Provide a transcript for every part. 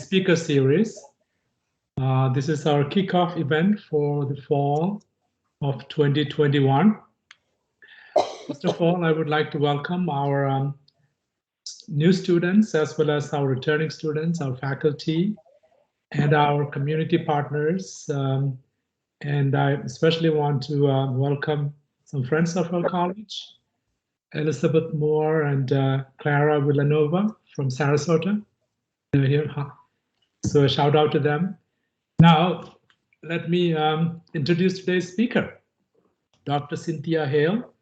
speaker series. This is our kickoff event for the fall of 2021. First of all, I would like to welcome our new students as well as our returning students, our faculty, and our community partners. And I especially want to welcome some friends of our college, Elizabeth Moore and Clara Villanova from Sarasota. They're here. So a shout out to them. Now, let me introduce today's speaker, Dr. Cynthia Heil.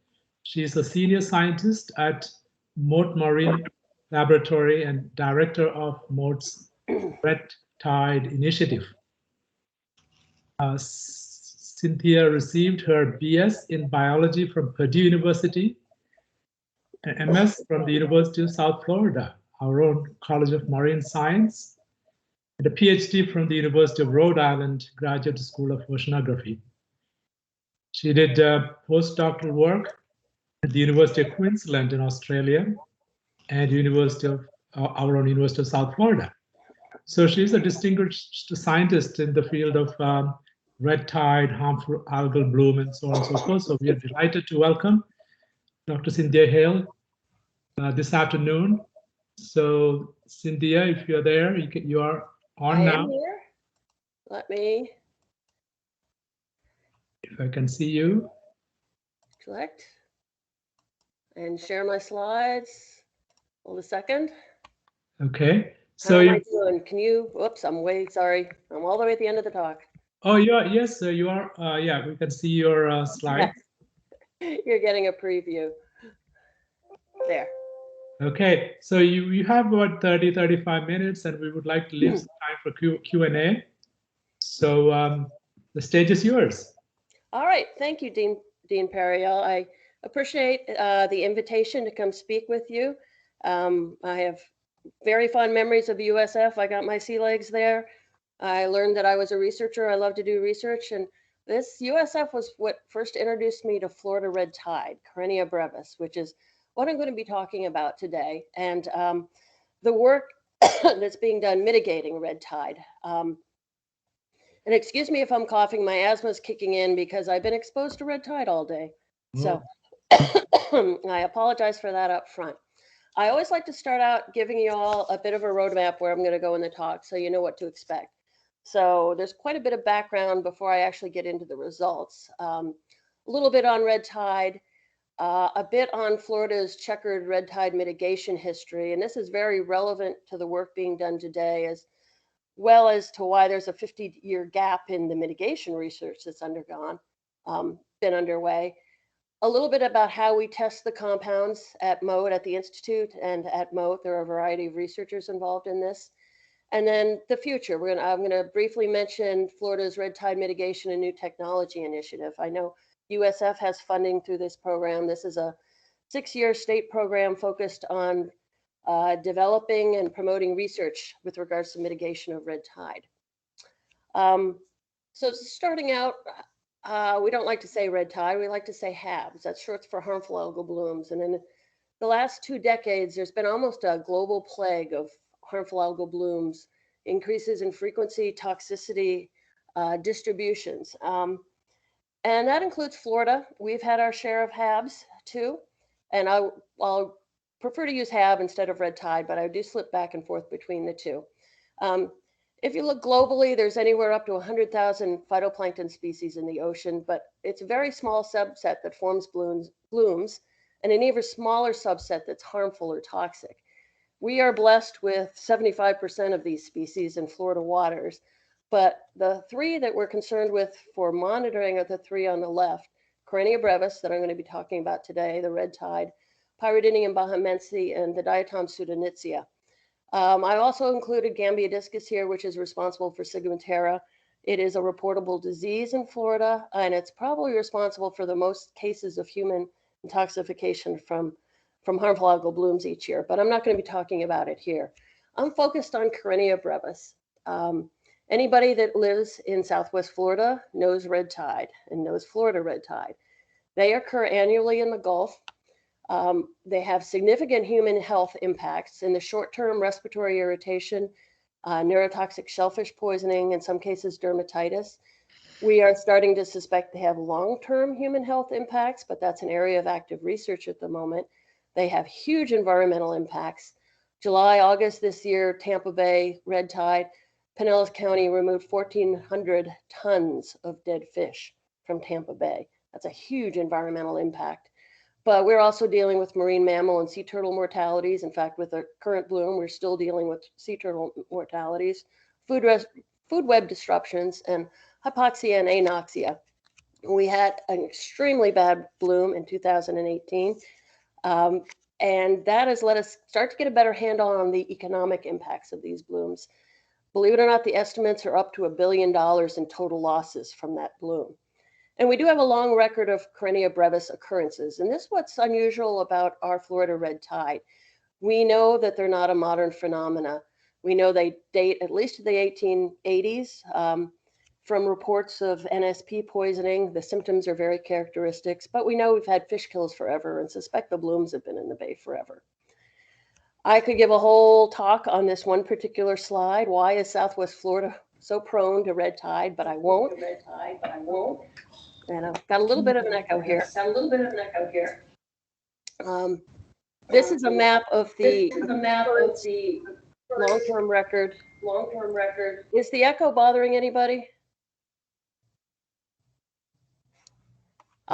She's a senior scientist at Moat Marine Laboratory and director of Moat's Red Tide Initiative. Cynthia received her BS in biology from Purdue University, an MS from the University of South Florida, our own College of Marine Science, and a PhD from the University of Rhode Island Graduate School of Oceanography. She did postdoctoral work at the University of Queensland in Australia and University of our own University of South Florida. So she's a distinguished scientist in the field of red tide, harmful algal bloom, and so on and so forth. So we are delighted to welcome Dr. Cynthia Heil this afternoon. So Cynthia, if you're there, you are on now. I am here. Let me. If I can see you. Select and share my slides. Hold a second. Okay. So how am I doing? Can you? Whoops! I'm way sorry. I'm all the way at the end of the talk. Oh, you are. Yes, you are. Yeah, we can see your slides. Yes. You're getting a preview. There. Okay, so you have about 30-35 minutes, and we would like to leave some time for Q&A. So the stage is yours. All right, thank you, Dean Periel. I appreciate the invitation to come speak with you. I have very fond memories of USF. I got my sea legs there. I learned that I was a researcher. I love to do research, and this USF was what first introduced me to Florida red tide, Karenia brevis, which is what I'm going to be talking about today, and the work that's being done mitigating red tide. And excuse me if I'm coughing, my asthma is kicking in because I've been exposed to red tide all day. So I apologize for that up front. I always like to start out giving you all a bit of a roadmap where I'm going to go in the talk so you know what to expect. So there's quite a bit of background before I actually get into the results. A little bit on red tide, a bit on Florida's checkered red tide mitigation history, and this is very relevant to the work being done today, as well as to why there's a 50-year gap in the mitigation research that's been underway. A little bit about how we test the compounds at Moat, at the Institute, and at Moat. There are a variety of researchers involved in this. And then the future. I'm going to briefly mention Florida's Red Tide Mitigation and New Technology Initiative. I know USF has funding through this program. This is a 6-year state program focused on developing and promoting research with regards to mitigation of red tide. So starting out, we don't like to say red tide, we like to say HABs. That's short for harmful algal blooms. And in the last 2 decades, there's been almost a global plague of harmful algal blooms, increases in frequency, toxicity, distributions. And that includes Florida. We've had our share of HABs too. And I'll prefer to use HAB instead of red tide, but I do slip back and forth between the two. If you look globally, there's anywhere up to 100,000 phytoplankton species in the ocean, but it's a very small subset that forms blooms, and an even smaller subset that's harmful or toxic. We are blessed with 75% of these species in Florida waters, but the 3 that we're concerned with for monitoring are the 3 on the left: Karenia brevis, that I'm going to be talking about today, the red tide, Pyridinium bahamense, and the diatom pseudonytzia. I also included Gambia discus here, which is responsible for Sigmontera. It is a reportable disease in Florida, and it's probably responsible for the most cases of human intoxication from harmful algal blooms each year, but I'm not going to be talking about it here. I'm focused on Karenia brevis. Anybody that lives in Southwest Florida knows red tide and knows Florida red tide. They occur annually in the Gulf. They have significant human health impacts. In the short term, respiratory irritation, neurotoxic shellfish poisoning, in some cases dermatitis. We are starting to suspect they have long-term human health impacts, but that's an area of active research at the moment. They have huge environmental impacts. July, August this year, Tampa Bay, red tide, Pinellas County removed 1,400 tons of dead fish from Tampa Bay. That's a huge environmental impact. But we're also dealing with marine mammal and sea turtle mortalities. In fact, with the current bloom, we're still dealing with sea turtle mortalities, food web disruptions, and hypoxia and anoxia. We had an extremely bad bloom in 2018. And that has let us start to get a better handle on the economic impacts of these blooms. Believe it or not, the estimates are up to $1 billion in total losses from that bloom. And we do have a long record of Karenia brevis occurrences. And this is what's unusual about our Florida red tide. We know that they're not a modern phenomena. We know they date at least to the 1880s. From reports of NSP poisoning, the symptoms are very characteristic, but we know we've had fish kills forever and suspect the blooms have been in the bay forever. I could give a whole talk on this one particular slide. Why is Southwest Florida so prone to red tide? But I won't. And I've got a little bit of an echo here. This is a map of the long-term record. Is the echo bothering anybody?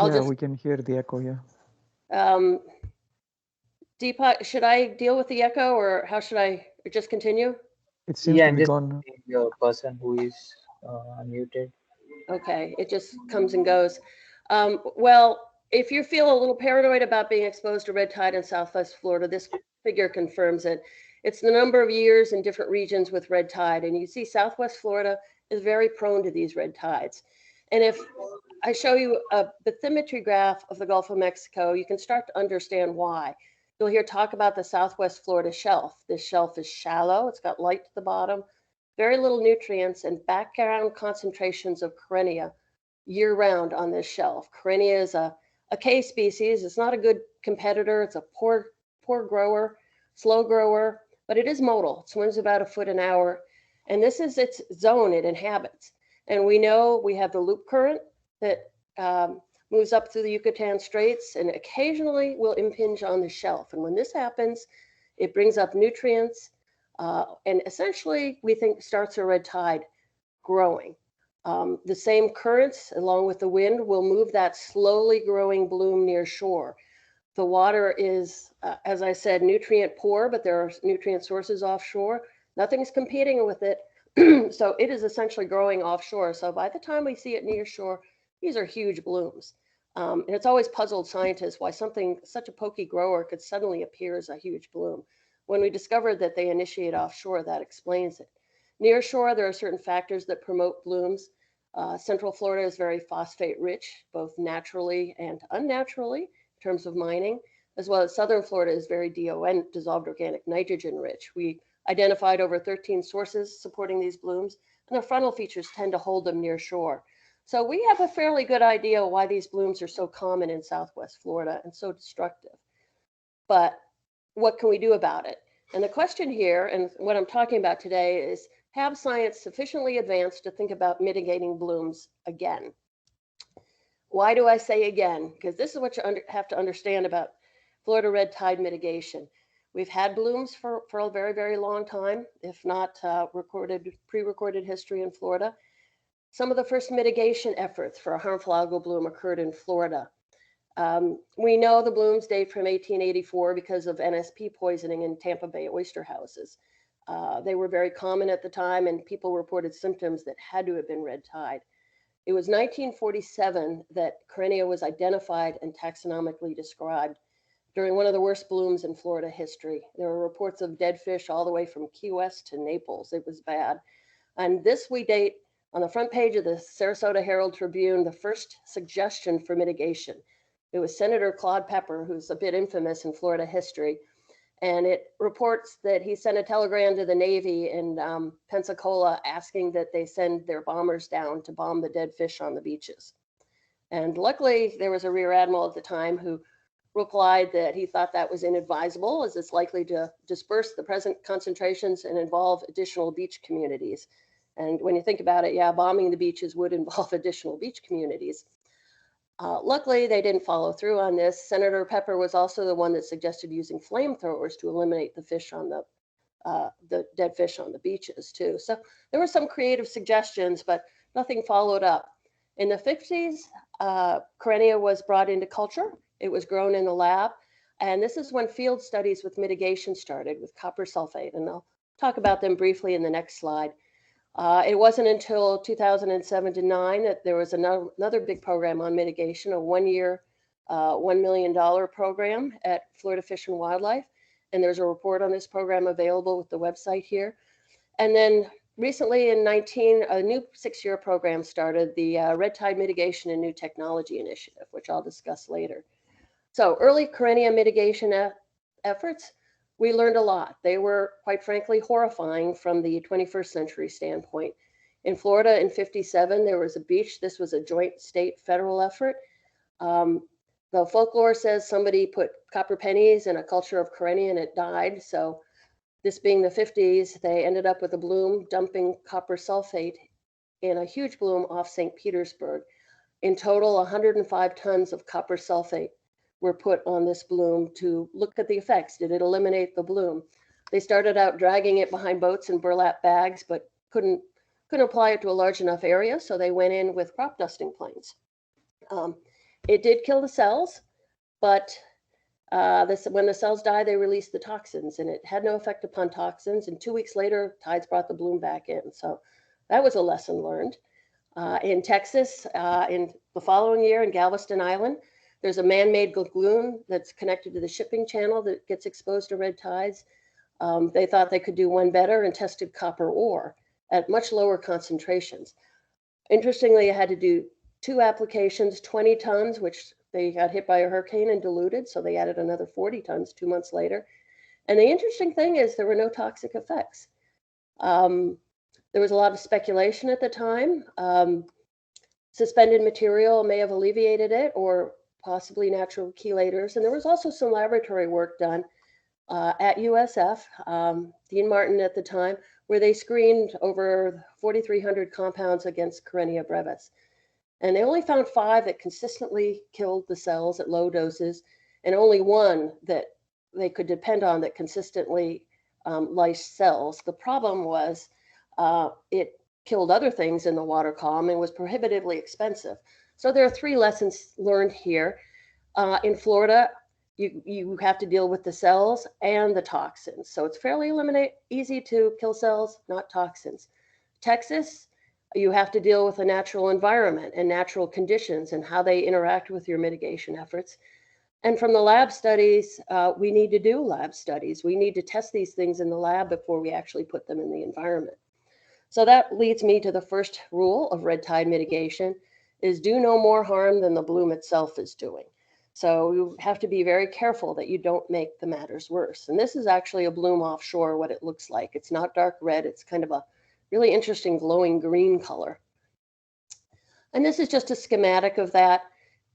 We can hear the echo, yeah. Deepak, should I deal with the echo or how should I just continue? It seems to be gone. Your person who is unmuted. Okay, it just comes and goes. Well, if you feel a little paranoid about being exposed to red tide in Southwest Florida, this figure confirms it. It's the number of years in different regions with red tide. And you see Southwest Florida is very prone to these red tides. And if I show you a bathymetry graph of the Gulf of Mexico, you can start to understand why. You'll hear talk about the Southwest Florida shelf. This shelf is shallow. It's got light to the bottom, very little nutrients, and background concentrations of Karenia year-round on this shelf. Karenia is a K species. It's not a good competitor. It's a poor grower, slow grower, but it is modal. It swims about 1 foot an hour, and this is its zone it inhabits. And we know we have the loop current that moves up through the Yucatan Straits and occasionally will impinge on the shelf. And when this happens, it brings up nutrients and essentially we think starts a red tide growing. The same currents along with the wind will move that slowly growing bloom near shore. The water is, as I said, nutrient poor, but there are nutrient sources offshore. Nothing's competing with it. So it is essentially growing offshore. So by the time we see it near shore, these are huge blooms. And it's always puzzled scientists why something, such a pokey grower could suddenly appear as a huge bloom. When we discovered that they initiate offshore, that explains it. Near shore, there are certain factors that promote blooms. Central Florida is very phosphate rich, both naturally and unnaturally in terms of mining, as well as Southern Florida is very DON, dissolved organic nitrogen rich. We identified over 13 sources supporting these blooms, and the frontal features tend to hold them near shore. So we have a fairly good idea why these blooms are so common in Southwest Florida and so destructive. But what can we do about it? And the question here, and what I'm talking about today, is have science sufficiently advanced to think about mitigating blooms again? Why do I say again? Because this is what you have to understand about Florida red tide mitigation. We've had blooms for a very, very long time, if not pre-recorded history in Florida. Some of the first mitigation efforts for a harmful algal bloom occurred in Florida. We know the blooms date from 1884 because of NSP poisoning in Tampa Bay oyster houses. They were very common at the time and people reported symptoms that had to have been red tide. It was 1947 that Karenia was identified and taxonomically described during one of the worst blooms in Florida history. There were reports of dead fish all the way from Key West to Naples. It was bad. And this we date on the front page of the Sarasota Herald Tribune, the first suggestion for mitigation. It was Senator Claude Pepper, who's a bit infamous in Florida history. And it reports that he sent a telegram to the Navy in Pensacola asking that they send their bombers down to bomb the dead fish on the beaches. And luckily, there was a rear admiral at the time who replied that he thought that was inadvisable, as it's likely to disperse the present concentrations and involve additional beach communities. And when you think about it, yeah, bombing the beaches would involve additional beach communities. Luckily, they didn't follow through on this. Senator Pepper was also the one that suggested using flamethrowers to eliminate the fish on the dead fish on the beaches too. So there were some creative suggestions, but nothing followed up. In the 50s, Karenia was brought into culture. It was grown in the lab. And this is when field studies with mitigation started with copper sulfate. And I'll talk about them briefly in the next slide. It wasn't until 2007 to 9 that there was another big program on mitigation, a one-year, $1 million program at Florida Fish and Wildlife. And there's a report on this program available with the website here. And then recently in 19, a new 6-year program started, the Red Tide Mitigation and New Technology Initiative, which I'll discuss later. So early Karenia mitigation efforts, we learned a lot. They were, quite frankly, horrifying from the 21st century standpoint. In Florida in 57, there was a beach. This was a joint state federal effort. The folklore says somebody put copper pennies in a culture of Karenia and it died. So this being the 50s, they ended up with a bloom dumping copper sulfate in a huge bloom off St. Petersburg. In total, 105 tons of copper sulfate were put on this bloom to look at the effects. Did it eliminate the bloom? They started out dragging it behind boats in burlap bags, but couldn't apply it to a large enough area, so they went in with crop dusting planes. It did kill the cells, but when the cells die, they release the toxins, and it had no effect upon toxins. And 2 weeks later, tides brought the bloom back in. So that was a lesson learned. In Texas, in the following year in Galveston Island, there's a man-made lagoon that's connected to the shipping channel that gets exposed to red tides. They thought they could do one better and tested copper ore at much lower concentrations. Interestingly, I had to do 2 applications, 20 tons, which they got hit by a hurricane and diluted, so they added another 40 tons 2 months later. And the interesting thing is there were no toxic effects. There was a lot of speculation at the time. Suspended material may have alleviated it, or possibly natural chelators. And there was also some laboratory work done at USF, Dean Martin at the time, where they screened over 4,300 compounds against Karenia brevis. And they only found 5 that consistently killed the cells at low doses, and only 1 that they could depend on that consistently lysed cells. The problem was it killed other things in the water column and was prohibitively expensive. So there are 3 lessons learned here. In Florida, you have to deal with the cells and the toxins. So it's fairly easy to kill cells, not toxins. Texas, you have to deal with the natural environment and natural conditions and how they interact with your mitigation efforts. And from the lab studies, we need to do lab studies. We need to test these things in the lab before we actually put them in the environment. So that leads me to the first rule of red tide mitigation, is do no more harm than the bloom itself is doing. So you have to be very careful that you don't make the matters worse. And this is actually a bloom offshore, what it looks like. It's not dark red. It's kind of a really interesting glowing green color. And this is just a schematic of that.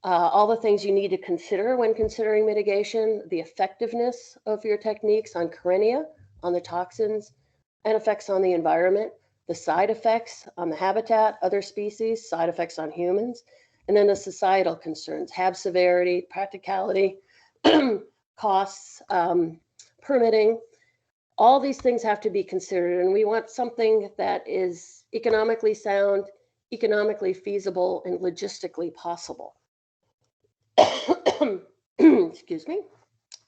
All the things you need to consider when considering mitigation, the effectiveness of your techniques on Karenia, on the toxins, and effects on the environment, the side effects on the habitat, other species, side effects on humans, and then the societal concerns, HAB severity, practicality, costs, permitting. All these things have to be considered, and we want something that is economically sound, economically feasible, and logistically possible. Excuse me.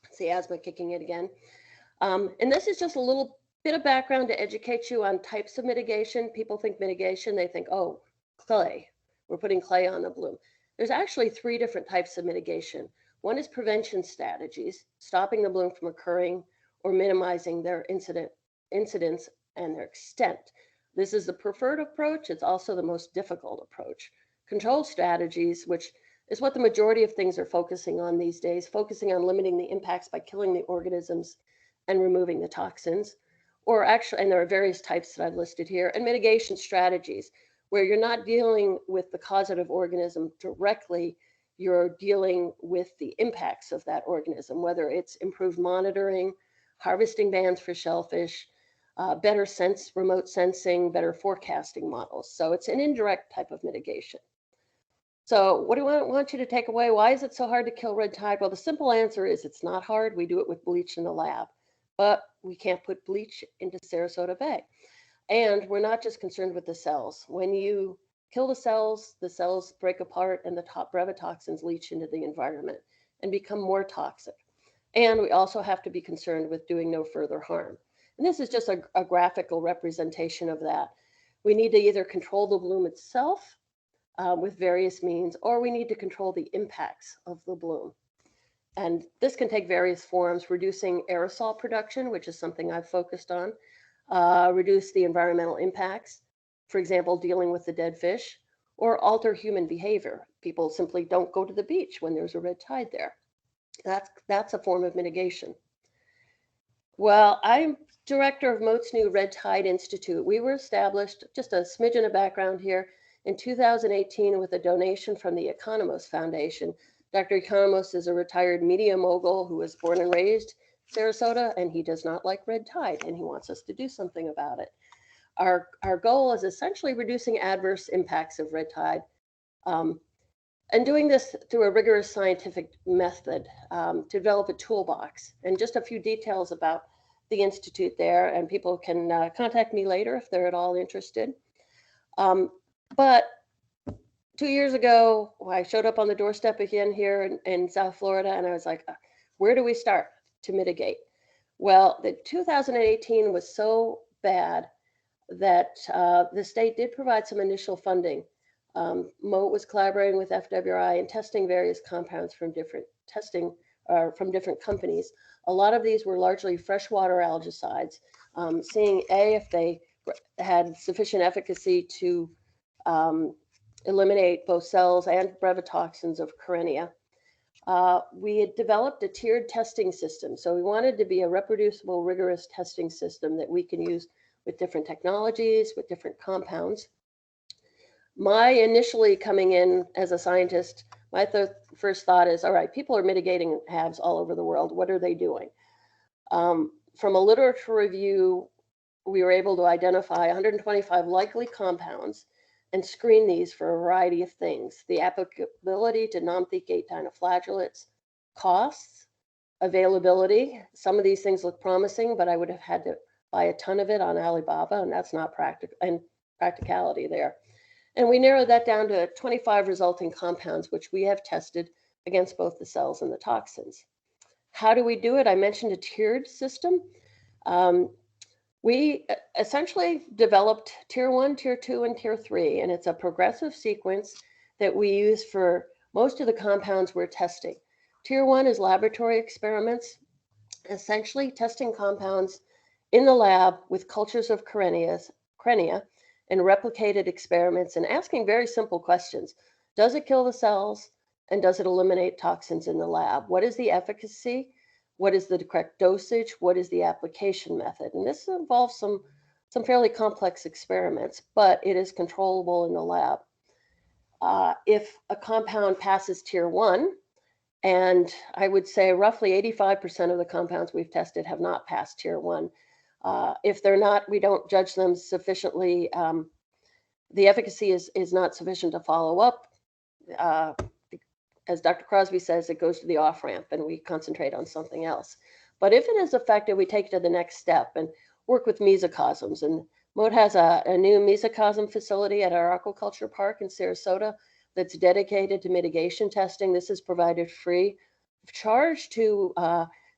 It's the asthma kicking in again. And this is just a little bit of background to educate you on types of mitigation. People think mitigation, they think, oh, clay. We're putting clay on the bloom. There's actually 3 different types of mitigation. One is prevention strategies, stopping the bloom from occurring or minimizing their incidence and their extent. This is the preferred approach. It's also the most difficult approach. Control strategies, which is what the majority of things are focusing on these days, focusing on limiting the impacts by killing the organisms and removing the toxins. Or actually, and there are various types that I've listed here, and mitigation strategies, where you're not dealing with the causative organism directly, you're dealing with the impacts of that organism, whether it's improved monitoring, harvesting bans for shellfish, better remote sensing, better forecasting models. So it's an indirect type of mitigation. So what do I want you to take away? Why is it so hard to kill red tide? Well, the simple answer is it's not hard. We do it with bleach in the lab, but we can't put bleach into Sarasota Bay. And we're not just concerned with the cells. When you kill the cells break apart and the top brevetoxins leach into the environment and become more toxic. And we also have to be concerned with doing no further harm. And this is just a graphical representation of that. We need to either control the bloom itself with various means, or we need to control the impacts of the bloom. And this can take various forms, reducing aerosol production, which is something I've focused on, reduce the environmental impacts, for example, dealing with the dead fish, or alter human behavior. People simply don't go to the beach when there's a red tide there. That's a form of mitigation. Well, I'm director of Moat's new Red Tide Institute. We were established, just a smidgen of background here, in 2018 with a donation from the Economos Foundation. Dr. Economos is a retired media mogul who was born and raised in Sarasota, and he does not like red tide, and he wants us to do something about it. Our goal is essentially reducing adverse impacts of red tide, and doing this through a rigorous scientific method to develop a toolbox. And just a few details about the Institute there, and people can contact me later if they're at all interested. But 2 years ago, I showed up on the doorstep again here in South Florida, and I was like, where do we start to mitigate? Well, the 2018 was so bad that the state did provide some initial funding. Moat was collaborating with FWI and testing various compounds from different companies. A lot of these were largely freshwater algicides, seeing if they had sufficient efficacy to eliminate both cells and brevetoxins of Corynea. We had developed a tiered testing system. So we wanted to be a reproducible, rigorous testing system that we can use with different technologies, with different compounds. My initially coming in as a scientist, my first thought is, all right, people are mitigating HABs all over the world. What are they doing? From a literature review, we were able to identify 125 likely compounds and screen these for a variety of things: the applicability to non-thecate dinoflagellates, costs, availability. Some of these things look promising, but I would have had to buy a ton of it on Alibaba, and that's not practicality there. And we narrowed that down to 25 resulting compounds, which we have tested against both the cells and the toxins. How do we do it? I mentioned a tiered system. We essentially developed tier 1, tier 2, and tier 3, and it's a progressive sequence that we use for most of the compounds we're testing. Tier 1 is laboratory experiments, essentially testing compounds in the lab with cultures of Corynea and replicated experiments, and asking very simple questions. Does it kill the cells, and does it eliminate toxins in the lab? What is the efficacy? What is the correct dosage? What is the application method? And this involves some fairly complex experiments, but it is controllable in the lab. If a compound passes tier 1, and I would say roughly 85% of the compounds we've tested have not passed tier 1. If they're not, we don't judge them sufficiently. The efficacy is not sufficient to follow up. As Dr. Crosby says, it goes to the off-ramp and we concentrate on something else. But if it is effective, we take it to the next step and work with mesocosms. And Moat has a new mesocosm facility at our aquaculture park in Sarasota that's dedicated to mitigation testing. This is provided free of charge to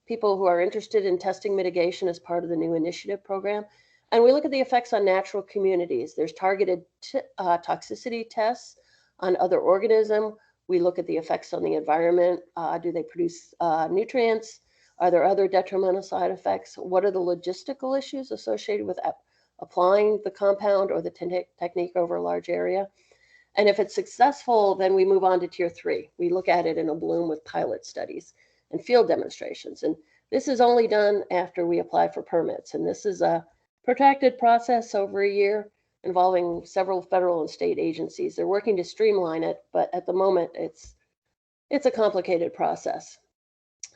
people who are interested in testing mitigation as part of the new initiative program. And we look at the effects on natural communities. There's targeted toxicity tests on other organisms. We look at the effects on the environment. Do they produce nutrients? Are there other detrimental side effects? What are the logistical issues associated with applying the compound or the technique over a large area? And if it's successful, then we move on to tier 3. We look at it in a bloom with pilot studies and field demonstrations. And this is only done after we apply for permits. And this is a protracted process over a year, involving several federal and state agencies. They're working to streamline it, but at the moment it's It's a complicated process.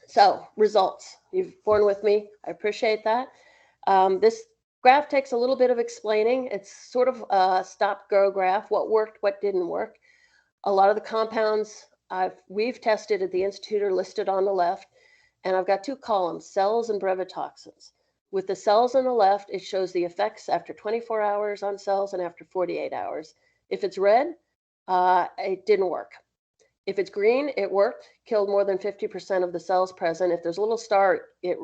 So results, you've borne with me. I appreciate that. This graph takes a little bit of explaining. It's sort of a stop-go graph, what worked, what didn't work. A lot of the compounds we've tested at the Institute are listed on the left, and I've got two columns, cells and brevetoxins. With the cells on the left, it shows the effects after 24 hours on cells and after 48 hours. If it's red, it didn't work. If it's green, it worked, killed more than 50% of the cells present. If there's a little star, it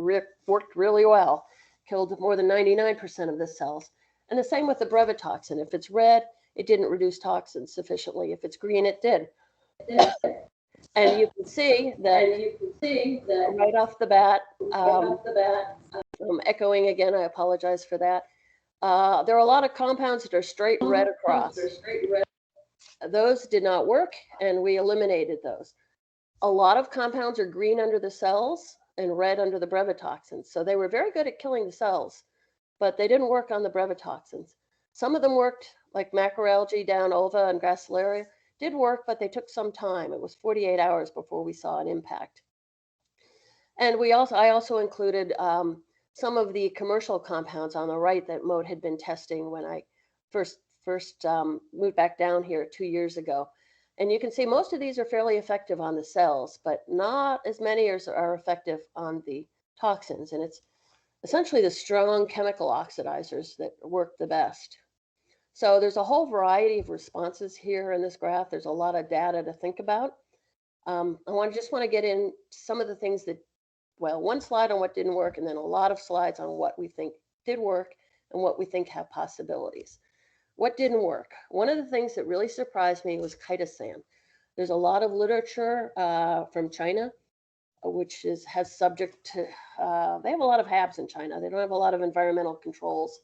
worked really well, killed more than 99% of the cells. And the same with the brevetoxin. If it's red, it didn't reduce toxins sufficiently. If it's green, it did. And you can see that right off the bat, I'm echoing again, I apologize for that. There are a lot of compounds that are straight red across. Those did not work, and we eliminated those. A lot of compounds are green under the cells and red under the brevetoxins. So they were very good at killing the cells, but they didn't work on the brevetoxins. Some of them worked, like macroalgae down ova and gracilaria, did work, but they took some time. It was 48 hours before we saw an impact. And I also included some of the commercial compounds on the right that Mode had been testing when I first moved back down here 2 years ago. And you can see most of these are fairly effective on the cells, but not as many as are effective on the toxins. And it's essentially the strong chemical oxidizers that work the best. So there's a whole variety of responses here in this graph. There's a lot of data to think about. I just want to get in some of the things that, well, one slide on what didn't work, and then a lot of slides on what we think did work and what we think have possibilities. What didn't work? One of the things that really surprised me was chitosan. There's a lot of literature from China, which has subject to, they have a lot of HABs in China. They don't have a lot of environmental controls,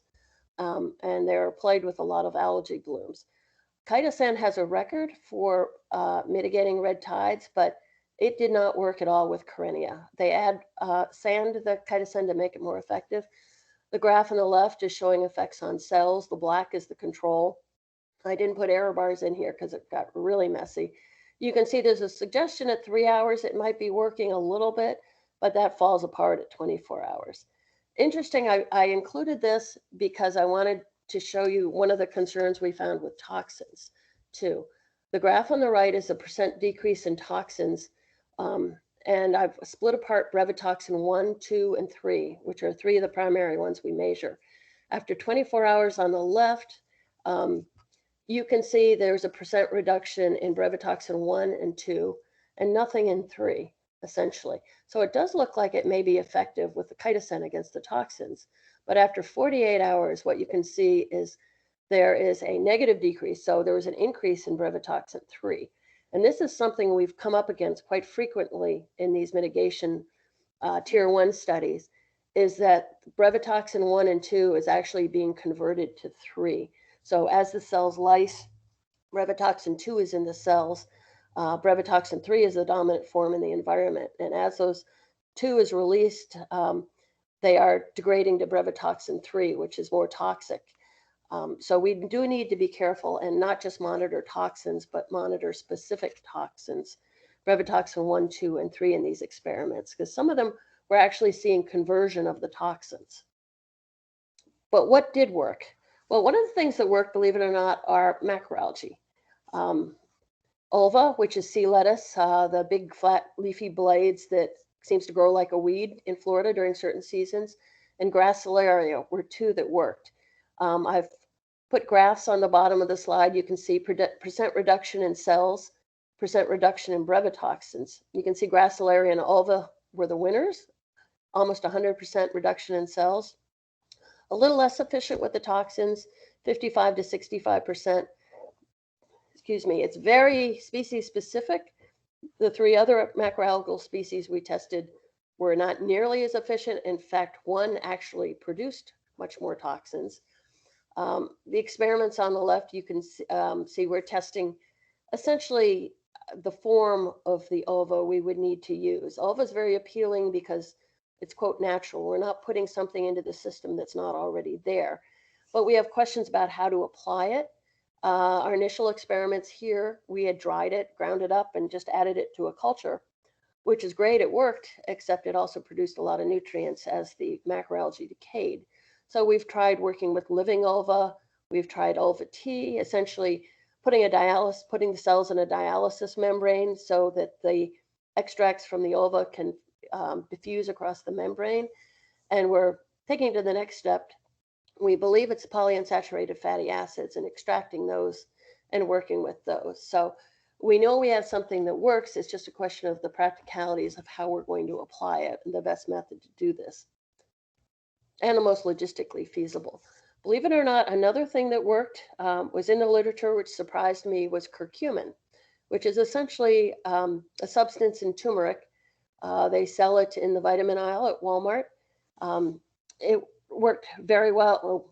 and they're plagued with a lot of algae blooms. Chitosan has a record for mitigating red tides, but it did not work at all with Karenia. They add sand to the chitosan to make it more effective. The graph on the left is showing effects on cells. The black is the control. I didn't put error bars in here because it got really messy. You can see there's a suggestion at 3 hours it might be working a little bit, but that falls apart at 24 hours. Interesting, I included this because I wanted to show you one of the concerns we found with toxins too. The graph on the right is a % decrease in toxins, and I've split apart brevetoxin 1, 2, and 3, which are 3 of the primary ones we measure. After 24 hours on the left, you can see there's a % reduction in brevetoxin 1 and 2, and nothing in 3, essentially. So it does look like it may be effective with the chitosan against the toxins. But after 48 hours, what you can see is there is a negative decrease. So there was an increase in brevetoxin 3. And this is something we've come up against quite frequently in these mitigation tier 1 studies, is that brevetoxin 1 and 2 is actually being converted to 3. So as the cells lyse, brevetoxin 2 is in the cells. Brevetoxin 3 is the dominant form in the environment. And as those 2 is released, they are degrading to brevetoxin 3, which is more toxic. So we do need to be careful and not just monitor toxins, but monitor specific toxins, brevetoxin 1, 2, and 3 in these experiments, because some of them we're actually seeing conversion of the toxins. But what did work? Well, one of the things that worked, believe it or not, are macroalgae. Ulva, which is sea lettuce, the big flat leafy blades that seems to grow like a weed in Florida during certain seasons, and gracilaria were 2 that worked. I've put graphs on the bottom of the slide. You can see % reduction in cells, % reduction in brevetoxins. You can see gracilaria and ulva were the winners, almost 100% reduction in cells. A little less efficient with the toxins, 55 to 65%. Excuse me, it's very species specific. The 3 other macroalgal species we tested were not nearly as efficient. In fact, one actually produced much more toxins. The experiments on the left, you can see we're testing essentially the form of the ulva we would need to use. Ulva is very appealing because it's, quote, natural. We're not putting something into the system that's not already there. But we have questions about how to apply it. Our initial experiments here, we had dried it, ground it up, and just added it to a culture, which is great. It worked, except it also produced a lot of nutrients as the macroalgae decayed. So we've tried working with living ova. We've tried ova T, essentially putting the cells in a dialysis membrane so that the extracts from the ova can diffuse across the membrane. And we're taking it to the next step. We believe it's polyunsaturated fatty acids and extracting those and working with those. So we know we have something that works. It's just a question of the practicalities of how we're going to apply it and the best method to do this, and the most logistically feasible. Believe it or not, another thing that worked was in the literature, which surprised me, was curcumin, which is essentially a substance in turmeric. They sell it in the vitamin aisle at Walmart. It worked very well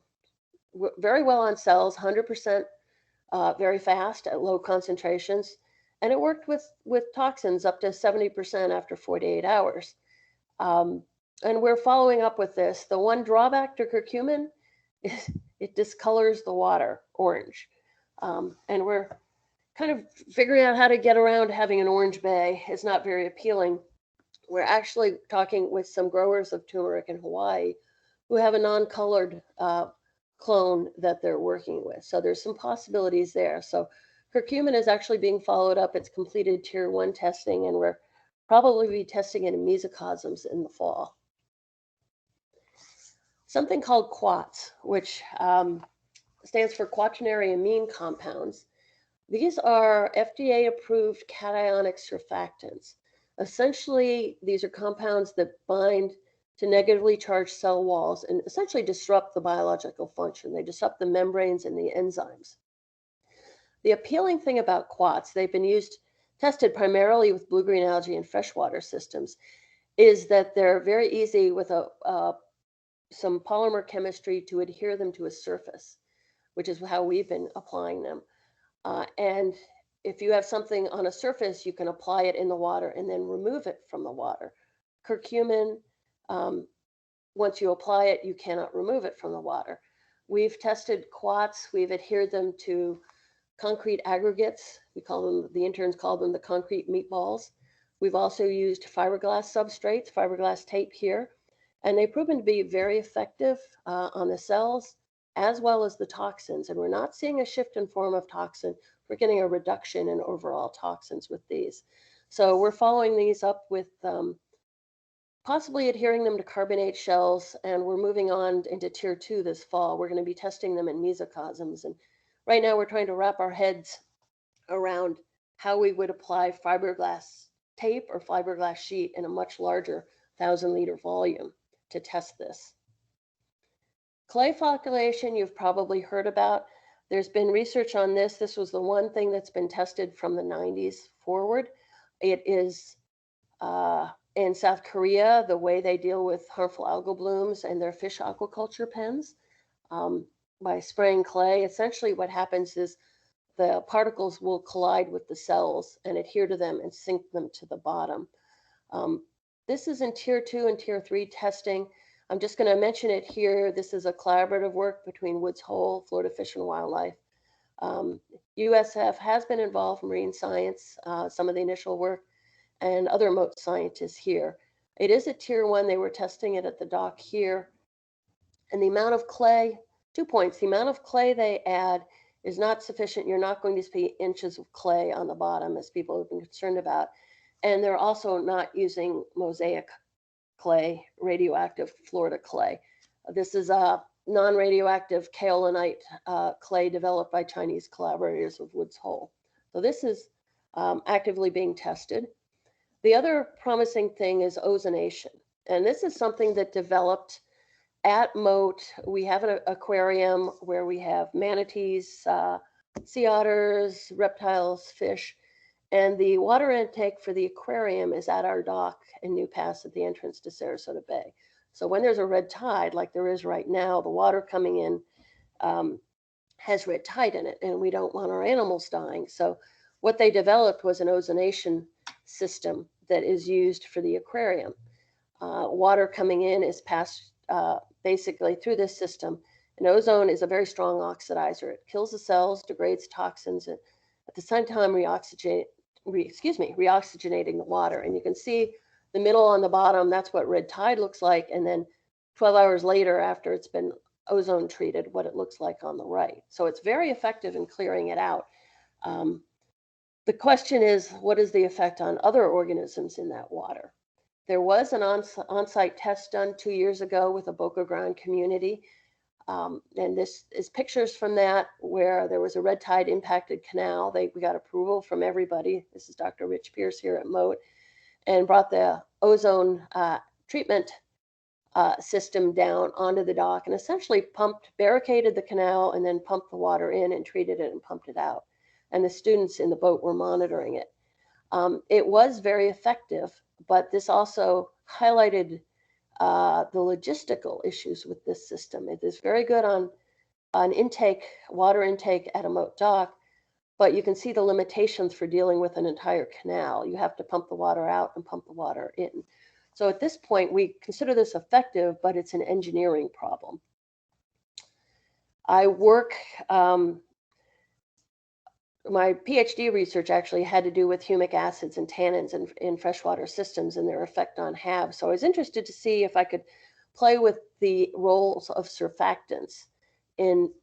on cells, 100% very fast at low concentrations. And it worked with toxins up to 70% after 48 hours. And we're following up with this. The one drawback to curcumin is it discolors the water orange. And we're kind of figuring out how to get around having an orange bay. It's not very appealing. We're actually talking with some growers of turmeric in Hawaii who have a non-colored clone that they're working with. So there's some possibilities there. So curcumin is actually being followed up. It's completed tier 1 testing, and we're probably be testing it in mesocosms in the fall. Something called Quats, which stands for quaternary amine compounds. These are FDA-approved cationic surfactants. Essentially, these are compounds that bind to negatively charged cell walls and essentially disrupt the biological function. They disrupt the membranes and the enzymes. The appealing thing about Quats, they've been tested primarily with blue-green algae and freshwater systems, is that they're very easy with some polymer chemistry to adhere them to a surface, which is how we've been applying them. And if you have something on a surface, you can apply it in the water and then remove it from the water. Curcumin, once you apply it, you cannot remove it from the water. We've tested Quats. We've adhered them to concrete aggregates. The interns call them the concrete meatballs. We've also used fiberglass substrates, fiberglass tape here, and they've proven to be very effective on the cells as well as the toxins. And we're not seeing a shift in form of toxin. We're getting a reduction in overall toxins with these. So we're following these up with possibly adhering them to carbonate shells, and we're moving on into tier 2 this fall. We're going to be testing them in mesocosms. And right now we're trying to wrap our heads around how we would apply fiberglass tape or fiberglass sheet in a much larger 1,000-liter volume to test this. Clay flocculation, you've probably heard about. There's been research on this. This was the one thing that's been tested from the 90s forward. It is in South Korea, the way they deal with harmful algal blooms and their fish aquaculture pens by spraying clay. Essentially what happens is the particles will collide with the cells and adhere to them and sink them to the bottom. This is in tier 2 and tier 3 testing. I'm just going to mention it here. This is a collaborative work between Woods Hole, Florida Fish and Wildlife. USF has been involved in marine science, some of the initial work, and other moat scientists here. It is a tier 1. They were testing it at the dock here. And the amount of clay, 2 points, the amount of clay they add is not sufficient. You're not going to see inches of clay on the bottom, as people have been concerned about. And they're also not using mosaic clay, radioactive Florida clay. This is a non-radioactive kaolinite clay developed by Chinese collaborators with Woods Hole. So this is actively being tested. The other promising thing is ozonation. And this is something that developed at Moat. We have an aquarium where we have manatees, sea otters, reptiles, fish, and the water intake for the aquarium is at our dock in New Pass at the entrance to Sarasota Bay. So when there's a red tide, like there is right now, the water coming in has red tide in it, and we don't want our animals dying. So what they developed was an ozonation system that is used for the aquarium. Water coming in is passed basically through this system And ozone is a very strong oxidizer. It kills the cells, degrades toxins, and at the same time reoxygenating the water. And you can see the middle on the bottom, that's what red tide looks like. And then 12 hours later, after it's been ozone treated, what it looks like on the right. So it's very effective in clearing it out. The question is, what is the effect on other organisms in that water? There was an on-site test done 2 years ago with a Boca Grande community. And this is pictures from that where there was a red tide impacted canal. We got approval from everybody. This is Dr. Rich Pierce here at Moat, and brought the ozone treatment system down onto the dock and essentially barricaded the canal and then pumped the water in and treated it and pumped it out. And the students in the boat were monitoring it. It was very effective, but this also highlighted the logistical issues with this system. It is very good on water intake at a Moat dock, but you can see the limitations for dealing with an entire canal. You have to pump the water out and pump the water in. So at this point, we consider this effective, but it's an engineering problem. I work, my PhD research actually had to do with humic acids and tannins in freshwater systems and their effect on HAB. So I was interested to see if I could play with the roles of surfactants in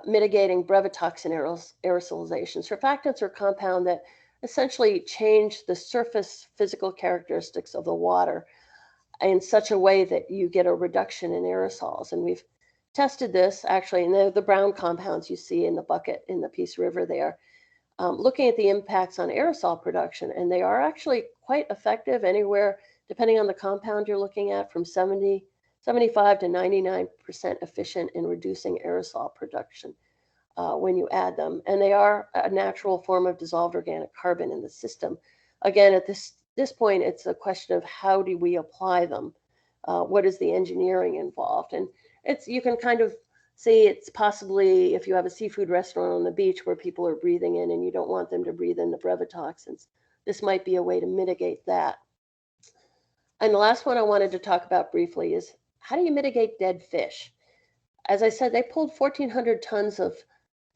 mitigating brevetoxin aerosolization. Surfactants are compounds that essentially change the surface physical characteristics of the water in such a way that you get a reduction in aerosols. And we've tested this actually in the brown compounds you see in the bucket in the Peace River there, looking at the impacts on aerosol production. And they are actually quite effective anywhere, depending on the compound you're looking at, from 75 to 99% efficient in reducing aerosol production when you add them. And they are a natural form of dissolved organic carbon in the system. Again, at this point, it's a question of how do we apply them? What is the engineering involved? And you can kind of see it's possibly if you have a seafood restaurant on the beach where people are breathing in and you don't want them to breathe in the brevetoxins, this might be a way to mitigate that. And the last one I wanted to talk about briefly is how do you mitigate dead fish? As I said, they pulled 1,400 tons of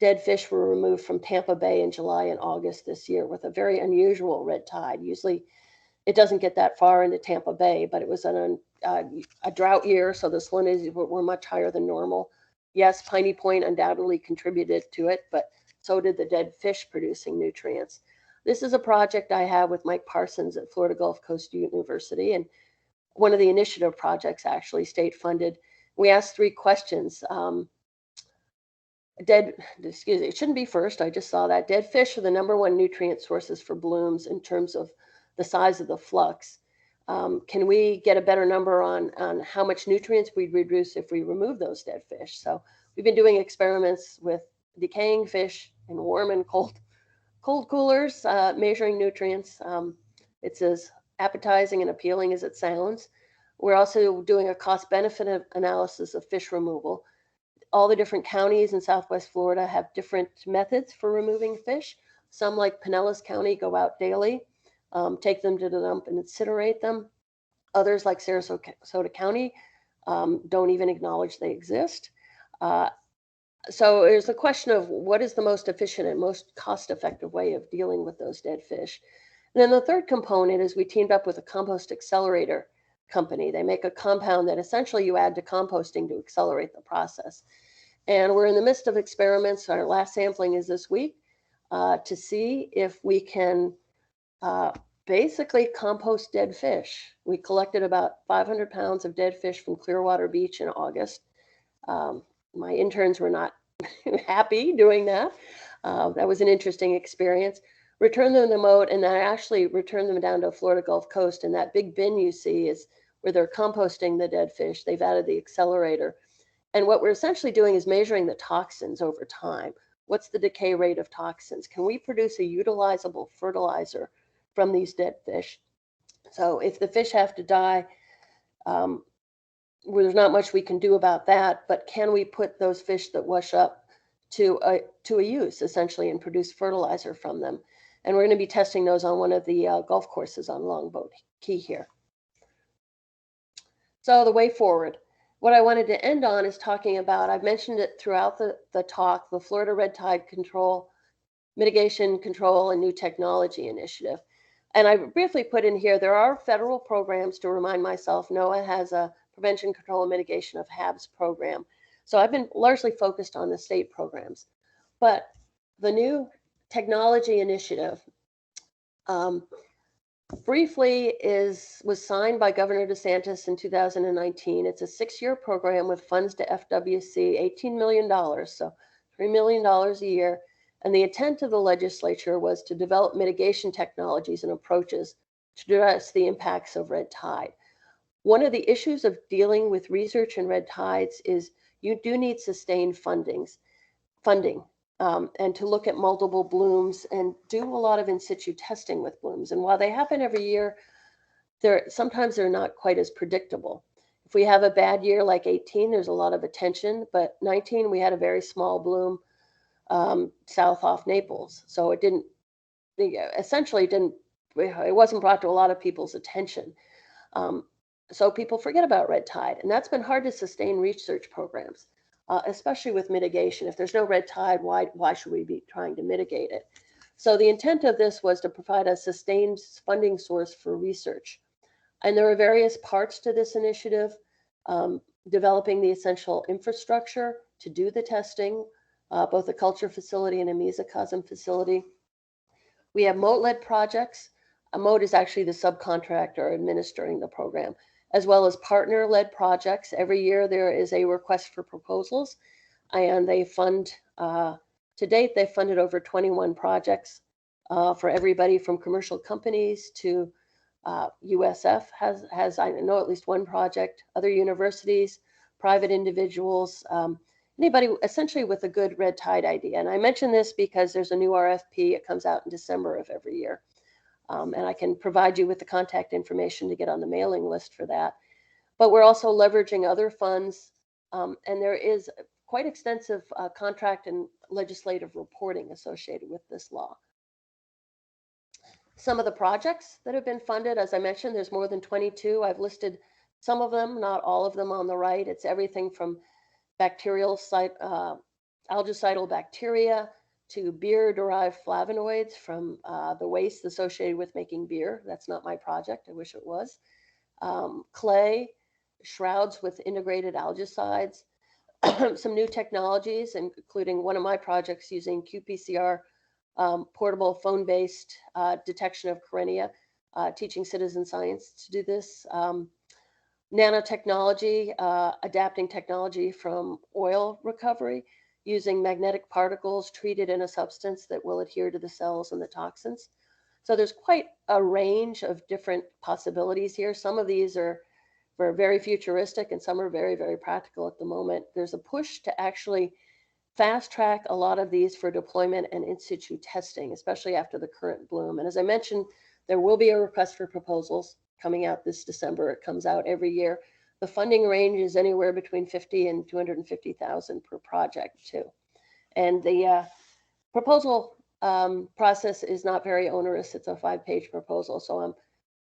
dead fish were removed from Tampa Bay in July and August this year with a very unusual red tide. Usually it doesn't get that far into Tampa Bay, but it was a drought year, so the salinities were much higher than normal. Yes, Piney Point undoubtedly contributed to it, but so did the dead fish producing nutrients. This is a project I have with Mike Parsons at Florida Gulf Coast University, and one of the initiative projects actually state funded. We asked 3 questions. It shouldn't be first, I just saw that. Dead fish are the #1 nutrient sources for blooms in terms of the size of the flux. Can we get a better number on how much nutrients we'd reduce if we remove those dead fish? So we've been doing experiments with decaying fish in warm and cold coolers, measuring nutrients. It's as appetizing and appealing as it sounds. We're also doing a cost-benefit analysis of fish removal. All the different counties in Southwest Florida have different methods for removing fish. Some, like Pinellas County, go out daily, take them to the dump and incinerate them. Others, like Sarasota County, don't even acknowledge they exist. So there's a question of what is the most efficient and most cost-effective way of dealing with those dead fish. And then the third component is we teamed up with a compost accelerator company. They make a compound that essentially you add to composting to accelerate the process. And we're in the midst of experiments. Our last sampling is this week to see if we can basically compost dead fish. We collected about 500 pounds of dead fish from Clearwater Beach in August. My interns were not happy doing that. That was an interesting experience. Returned them to the Moat, and I actually returned them down to Florida Gulf Coast. And that big bin you see is where they're composting the dead fish. They've added the accelerator. And what we're essentially doing is measuring the toxins over time. What's the decay rate of toxins? Can we produce a utilizable fertilizer from these dead fish? So if the fish have to die, there's not much we can do about that, but can we put those fish that wash up to a use, essentially, and produce fertilizer from them? And we're going to be testing those on one of the golf courses on Longboat Key here. So the way forward. what I wanted to end on is talking about, I've mentioned it throughout the talk, the Florida Red Tide Control, Mitigation, Control, and New Technology Initiative. And I briefly put in here, there are federal programs. To remind myself, NOAA has a Prevention, Control, and Mitigation of HABs program. So I've been largely focused on the state programs. But the New Technology Initiative, briefly, was signed by Governor DeSantis in 2019. It's a 6-year program with funds to FWC, $18 million, so $3 million a year. And the intent of the legislature was to develop mitigation technologies and approaches to address the impacts of red tide. One of the issues of dealing with research in red tides is you do need sustained funding. And to look at multiple blooms and do a lot of in situ testing with blooms. And while they happen every year, sometimes they're not quite as predictable. If we have a bad year like 18, there's a lot of attention, but 19, we had a very small bloom south off Naples. So it wasn't brought to a lot of people's attention. So people forget about red tide, and that's been hard to sustain research programs. Especially with mitigation. If there's no red tide, why should we be trying to mitigate it? So the intent of this was to provide a sustained funding source for research. And there are various parts to this initiative, developing the essential infrastructure to do the testing, both a culture facility and a mesocosm facility. We have moat-led projects. A moat is actually the subcontractor administering the program, as well as partner-led projects. Every year there is a request for proposals, and they fund, to date, they've funded over 21 projects for everybody from commercial companies to USF has, I know, at least one project, other universities, private individuals, anybody essentially with a good red tide idea. And I mention this because there's a new RFP. It comes out in December of every year. And I can provide you with the contact information to get on the mailing list for that. But we're also leveraging other funds, and there is quite extensive contract and legislative reporting associated with this law. Some of the projects that have been funded, as I mentioned, there's more than 22. I've listed some of them, not all of them on the right. It's everything from algacidal bacteria to beer-derived flavonoids from the waste associated with making beer. That's not my project. I wish it was. Clay, shrouds with integrated algicides, some new technologies, including one of my projects using qPCR, portable phone-based detection of Corynea, teaching citizen science to do this. Nanotechnology, adapting technology from oil recovery, using magnetic particles treated in a substance that will adhere to the cells and the toxins. So there's quite a range of different possibilities here. Some of these are very futuristic and some are very, very practical at the moment. There's a push to actually fast track a lot of these for deployment and in situ testing, especially after the current bloom. And as I mentioned, there will be a request for proposals coming out this December. It comes out every year. The funding range is anywhere between $50,000 and $250,000 per project too. And the proposal process is not very onerous. It's a 5-page proposal. So I'm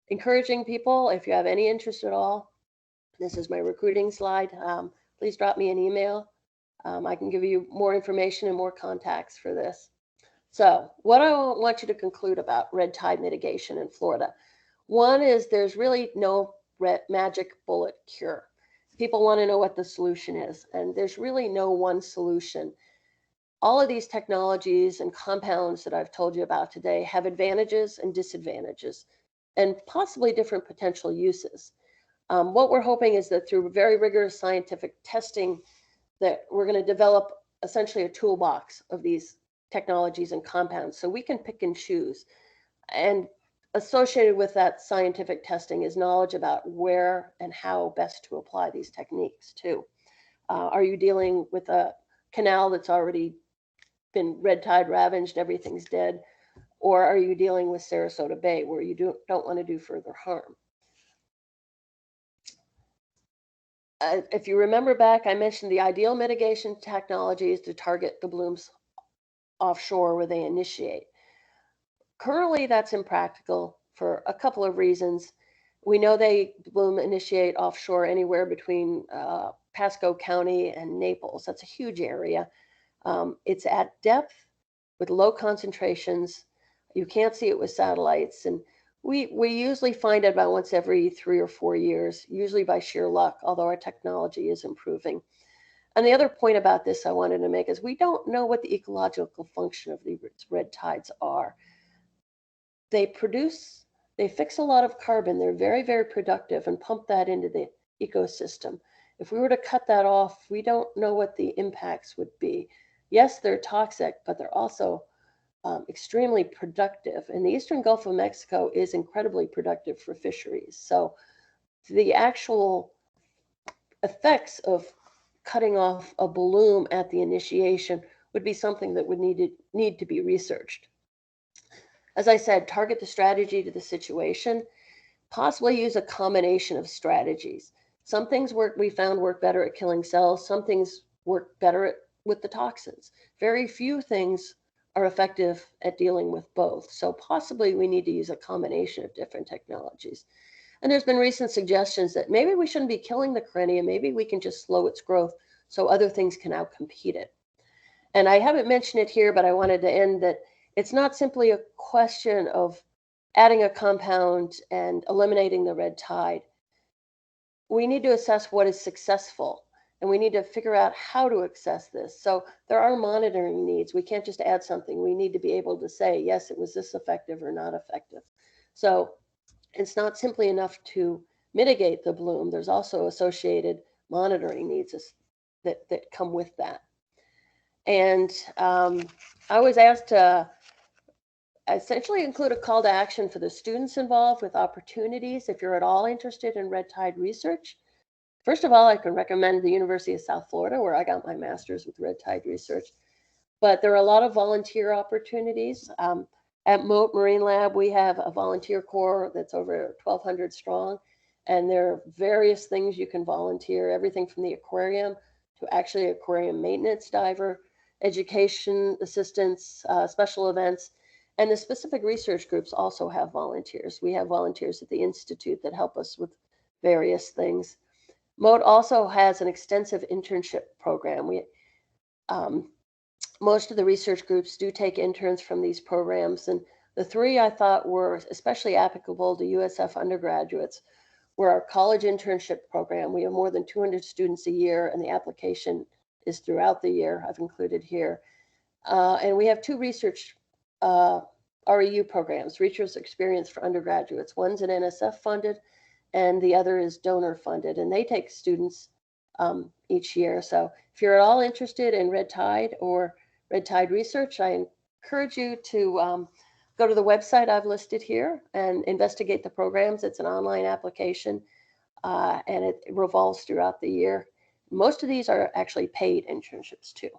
encouraging people, if you have any interest at all, this is my recruiting slide. Please drop me an email. I can give you more information and more contacts for this. So what I want you to conclude about red tide mitigation in Florida. One is there's really no magic bullet cure. People want to know what the solution is, and there's really no one solution. All of these technologies and compounds that I've told you about today have advantages and disadvantages, and possibly different potential uses. What we're hoping is that through very rigorous scientific testing, that we're going to develop essentially a toolbox of these technologies and compounds so we can pick and choose. And associated with that scientific testing is knowledge about where and how best to apply these techniques too. Are you dealing with a canal that's already been red tide ravaged, everything's dead? Or are you dealing with Sarasota Bay where you don't want to do further harm? If you remember back, I mentioned the ideal mitigation technology is to target the blooms offshore where they initiate. Currently, that's impractical for a couple of reasons. We know they bloom initiate offshore anywhere between Pasco County and Naples. That's a huge area. It's at depth with low concentrations. You can't see it with satellites. And we usually find it about once every 3 or 4 years, usually by sheer luck, although our technology is improving. And the other point about this I wanted to make is we don't know what the ecological function of these red tides are. They fix a lot of carbon. They're very, very productive and pump that into the ecosystem. If we were to cut that off, we don't know what the impacts would be. Yes, they're toxic, but they're also extremely productive. And the Eastern Gulf of Mexico is incredibly productive for fisheries. So the actual effects of cutting off a bloom at the initiation would be something that would need to be researched. As I said, target the strategy to the situation, possibly use a combination of strategies. Some things we found work better at killing cells. Some things work better with the toxins. Very few things are effective at dealing with both. So possibly we need to use a combination of different technologies. And there's been recent suggestions that maybe we shouldn't be killing the Corynea. Maybe we can just slow its growth so other things can outcompete it. And I haven't mentioned it here, but I wanted to end that it's not simply a question of adding a compound and eliminating the red tide. We need to assess what is successful, and we need to figure out how to assess this. So there are monitoring needs. We can't just add something. We need to be able to say, yes, it was this effective or not effective. So it's not simply enough to mitigate the bloom. There's also associated monitoring needs that come with that. And I was asked to essentially include a call to action for the students involved with opportunities. If you're at all interested in red tide research, first of all, I can recommend the University of South Florida, where I got my master's with red tide research. But there are a lot of volunteer opportunities. At Moat Marine Lab, we have a volunteer corps that's over 1,200 strong. And there are various things you can volunteer, everything from the aquarium to actually aquarium maintenance diver, education assistance, special events. And the specific research groups also have volunteers. We have volunteers at the Institute that help us with various things. Moat also has an extensive internship program. Most of the research groups do take interns from these programs. And the three I thought were especially applicable to USF undergraduates were our college internship program. We have more than 200 students a year, and the application is throughout the year. I've included here. And we have two research REU programs, Research Experience for Undergraduates. One's an NSF funded, and the other is donor funded, and they take students each year. So if you're at all interested in red tide or red tide research, I encourage you to go to the website I've listed here and investigate the programs. It's an online application, and it revolves throughout the year. Most of these are actually paid internships too.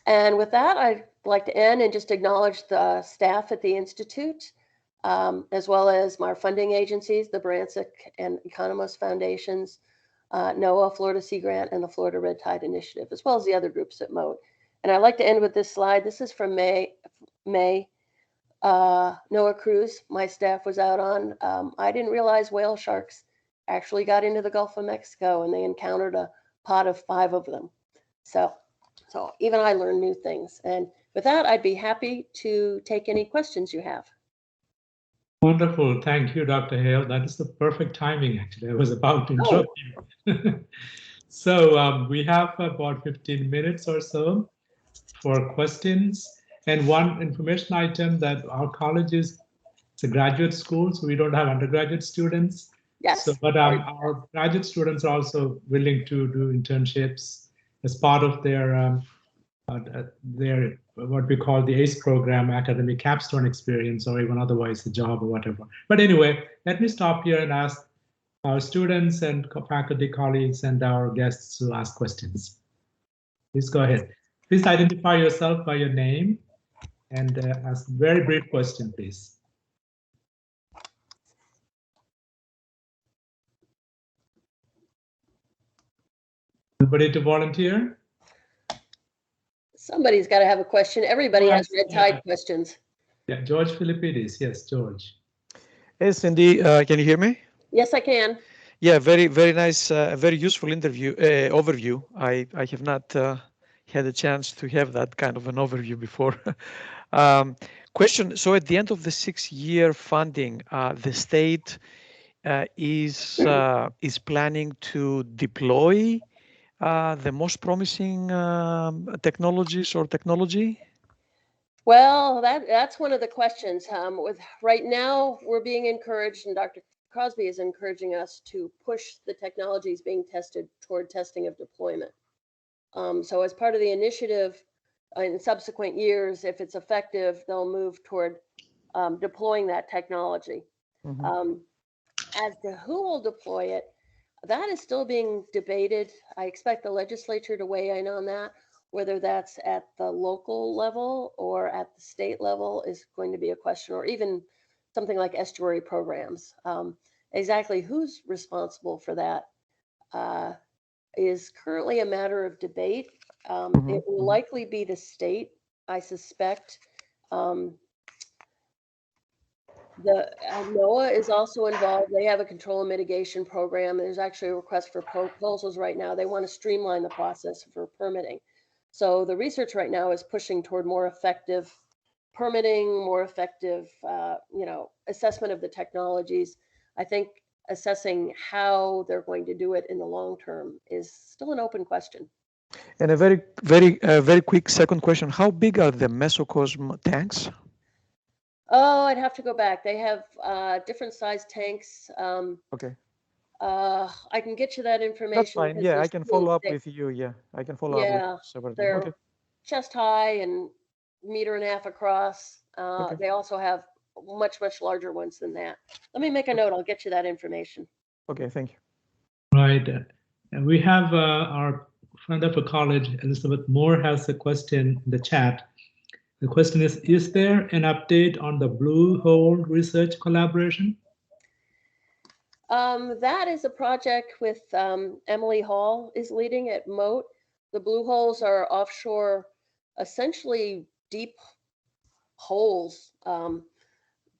And with that, I'd like to end and just acknowledge the staff at the Institute, as well as our funding agencies, the Barancik and Economos Foundations, NOAA, Florida Sea Grant, and the Florida Red Tide Initiative, as well as the other groups at Moat. And I'd like to end with this slide. This is from May NOAA cruise my staff was out on. I didn't realize whale sharks actually got into the Gulf of Mexico, and they encountered a pod of 5 of them. So even I learned new things. And with that, I'd be happy to take any questions you have. Wonderful. Thank you, Dr. Heil. That is the perfect timing, actually. I was about to interrupt you. So we have about 15 minutes or so for questions. And one information item that our college is a graduate school, so we don't have undergraduate students. Yes. So, but our graduate students are also willing to do internships as part of their what we call the ACE program, academic capstone experience, or even otherwise a job or whatever. But anyway, let me stop here and ask our students and faculty colleagues and our guests to ask questions. Please go ahead. Please identify yourself by your name and ask a very brief question, please. Anybody to volunteer? Somebody's got to have a question. Everybody has red tide questions. Yeah, George Philippidis. Yes, George. Hey, Cindy, can you hear me? Yes, I can. Yeah, very nice, very useful overview. I have not had a chance to have that kind of an overview before. Question, so at the end of the 6-year funding, the state is planning to deploy the most promising technologies or technology? Well, that's one of the questions. With right now, we're being encouraged, and Dr. Crosby is encouraging us to push the technologies being tested toward testing of deployment. So as part of the initiative, in subsequent years, if it's effective, they'll move toward deploying that technology. As to who will deploy it, that is still being debated. I expect the legislature to weigh in on that. Whether that's at the local level or at the state level is going to be a question, or even something like estuary programs. Exactly who's responsible for that is currently a matter of debate. It will likely be the state, I suspect. The NOAA is also involved. They have a control and mitigation program. There's actually a request for proposals right now. They want to streamline the process for permitting. So the research right now is pushing toward more effective permitting, more effective, assessment of the technologies. I think assessing how they're going to do it in the long term is still an open question. And a very quick second question: how big are the mesocosm tanks? Oh, I'd have to go back. They have different size tanks. Okay. I can get you that information. That's fine. Yeah, I can follow up with you. Yeah, I can follow up with you separately. They're Okay. chest high and 1.5 meters across. Okay. They also have much larger ones than that. Let me make a note. I'll get you that information. Okay, thank you. Right. And we have our friend of a college, Elizabeth Moore, has a question in the chat. The question is there an update on the Blue Hole research collaboration? That is a project with Emily Hall is leading at Moat. The blue holes are offshore, essentially deep holes